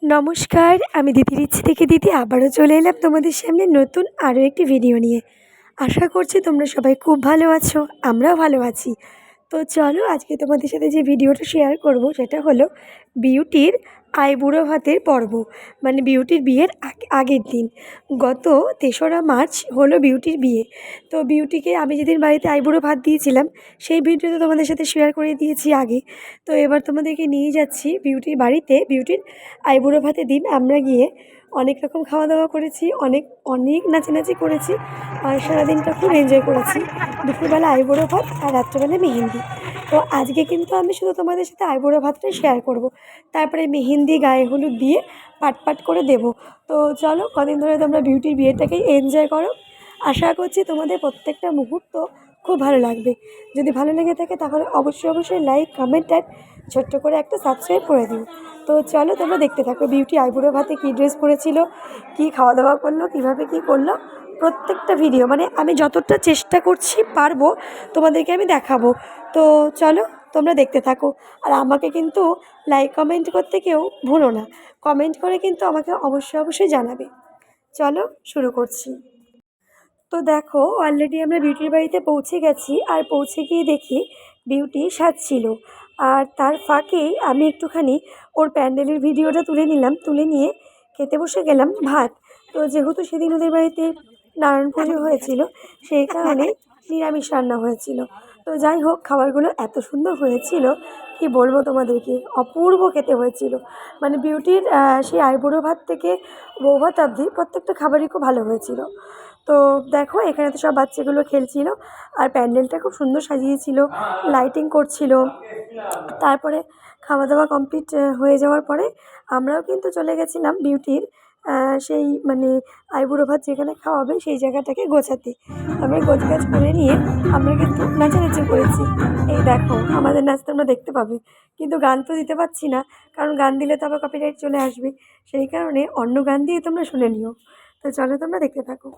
নমস্কার, আমি দিদির ইচ্ছে থেকে দিদি আবারও চলে এলাম তোমাদের সামনে নতুন আরও একটি ভিডিও নিয়ে। আশা করছি তোমরা সবাই খুব ভালো আছো, আমরাও ভালো আছি। তো চলো আজকে তোমাদের সাথে যে ভিডিওটা শেয়ার করব সেটা হলো বিউটির আইবুড়ো ভাতের পর্ব, মানে বিউটির বিয়ের আগের দিন। গত ৩রা মার্চ হলো বিউটির বিয়ে। তো বিউটিকে আমি যেদিন বাড়িতে আইবুড়ো ভাত দিয়েছিলাম সেই ভিডিওটা তোমাদের সাথে শেয়ার করে দিয়েছি আগে। তো এবার তোমাদেরকে নিয়ে যাচ্ছি বিউটির বাড়িতে। বিউটির আইবুড়ো ভাতের দিন আমরা গিয়ে অনেক রকম খাওয়া দাওয়া করেছি, অনেক অনেক নাচানাচি করেছি, আর সারাদিনটা খুব এনজয় করেছি। দুপুরবেলা আইবুড়ো ভাত আর রাত্রেবেলা মেহেন্দি। তো আজকে কিন্তু আমি শুধু তোমাদের সাথে আইবুড়ো ভাতটাই শেয়ার করব, তারপরে মেহেন্দি গায়ে হলুদ দিয়ে পাট পাট করে দেব। তো চলো কদিন ধরে তোমরা বিউটির বিয়েটাকেই এনজয় করো। আশা করছি তোমাদের প্রত্যেকটা মুহূর্ত খুব ভালো লাগবে। যদি ভালো লেগে থাকে তাহলে অবশ্যই অবশ্যই লাইক, কমেন্ট আর ছোট্ট করে একটা সাবস্ক্রাইব করে দিও। তো চলো তোমরা দেখতে থাকো বিউটি আইবুড়ো ভাতে কী ড্রেস পরেছিল, কী খাওয়া দাওয়া করলো, কীভাবে কী করলো, প্রত্যেকটা ভিডিও মানে আমি যতটা চেষ্টা করছি পারবো তোমাদেরকে আমি দেখাবো। তো চলো তোমরা দেখতে থাকো। আর আমাকে কিন্তু লাইক কমেন্ট করতে কেউ ভুলো না, কমেন্ট করে কিন্তু আমাকে অবশ্যই অবশ্যই জানাবে। চলো শুরু করছি। তো দেখো অলরেডি আমরা বিউটির বাড়িতে পৌঁছে গেছি, আর পৌঁছে গিয়ে দেখি বিউটি সাজছিল। আর তার ফাঁকে আমি একটুখানি ওর প্যান্ডেলের ভিডিওটা তুলে নিলাম, তুলে নিয়ে খেতে বসে গেলাম ভাত। তো যেহেতু সেদিন ওদের বাড়িতে নারায়ণ পুজো হয়েছিল সেই কারণে নিরামিষ রান্না হয়েছিল। তো যাই হোক খাবারগুলো এত সুন্দর হয়েছিল কি বলবো তোমাদেরকে, অপূর্ব খেতে হয়েছিল। মানে বিউটির সেই আইবুড়ো ভাত থেকে বউ ভাত অবধি প্রত্যেকটা খাবারই খুব ভালো হয়েছিল। তো দেখো এখানে তো সব বাচ্চাগুলো খেলছিল, আর প্যান্ডেলটা খুব সুন্দর সাজিয়েছিল, লাইটিং করছিল। তারপরে খাওয়া দাওয়া কমপ্লিট হয়ে যাওয়ার পরে আমরাও কিন্তু চলে গেছিলাম বিউটির সেই মানে আইবুড়ো ভাত যেখানে খাওয়াবে সেই জায়গাটাকে গোছাতে। আমরা গোছগাছ করে নিয়ে আমরা কিন্তু নাচানাচি করেছি। এই দেখো আমাদের নাচ তোমরা দেখতে পাবে, কিন্তু গান তো দিতে পারছি না, কারণ গান দিলে তো আবার কপিরাইট চলে আসবে। সেই কারণে অন্য গান দিয়ে তোমরা শুনে নিও। তো চলো তোমরা দেখতে থাকো।